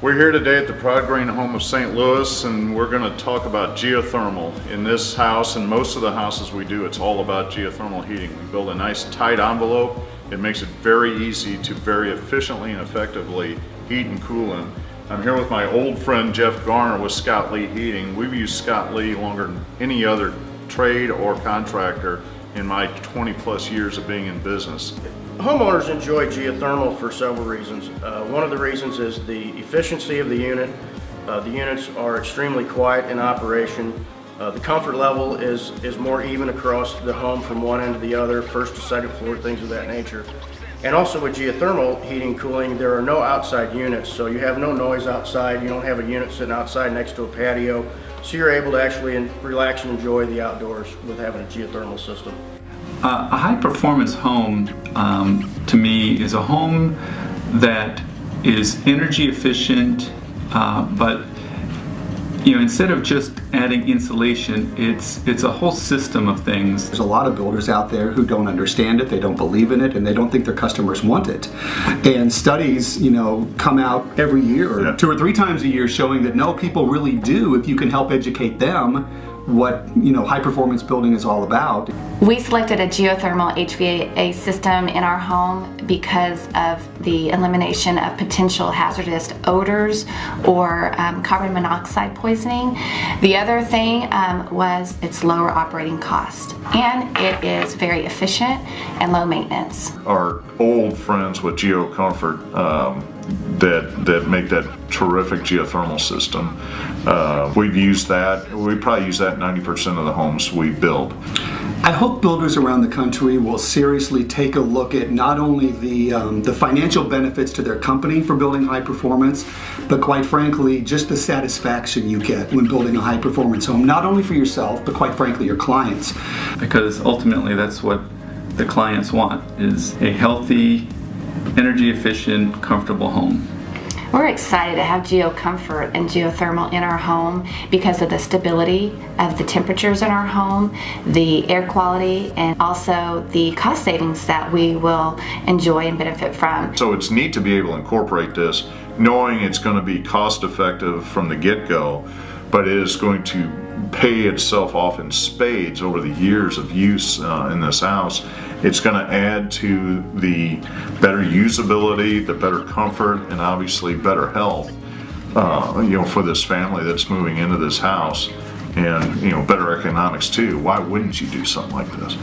We're here today at the ProudGreenHome of St. Louis, and we're going to talk about geothermal. In this house and most of the houses we do, it's all about geothermal heating. We build a nice tight envelope. It makes it very easy to very efficiently and effectively heat and cool in. I'm here with my old friend Jeff Garner with Scott Lee Heating. We've used Scott Lee longer than any other trade or contractor in my 20+ years of being in business. Homeowners enjoy geothermal for several reasons. One of the reasons is the efficiency of the unit. The units are extremely quiet in operation. The comfort level is more even across the home from one end to the other, first to second floor, things of that nature. And also with geothermal heating and cooling, there are no outside units, so you have no noise outside. You don't have a unit sitting outside next to a patio, so you're able to actually relax and enjoy the outdoors with having a geothermal system. A high-performance home, to me, is a home that is energy efficient, but instead of just adding insulation, it's a whole system of things. There's a lot of builders out there who don't understand it, they don't believe in it, and they don't think their customers want it. And studies, come out every year, or 2 or 3 times a year, showing that no, people really do if you can help educate them what high performance building is all about. We selected a geothermal HVAC system in our home because of the elimination of potential hazardous odors or carbon monoxide poisoning. The other thing was its lower operating cost, and it is very efficient and low maintenance. Our old friends with GeoComfort that make that terrific geothermal system. We've used that. We probably use that 90% of the homes we build. I hope builders around the country will seriously take a look at not only the financial benefits to their company for building high performance, but quite frankly, just the satisfaction you get when building a high performance home, not only for yourself, but quite frankly, your clients. Because ultimately that's what the clients want, is a healthy, energy efficient, comfortable home. We're excited to have GeoComfort and geothermal in our home because of the stability of the temperatures in our home, the air quality, and also the cost savings that we will enjoy and benefit from. So it's neat to be able to incorporate this, knowing it's going to be cost effective from the get-go, but it is going to pay itself off in spades over the years of use in this house. It's going to add to the better usability, the better comfort, and obviously better health, for this family that's moving into this house, and better economics too. Why wouldn't you do something like this?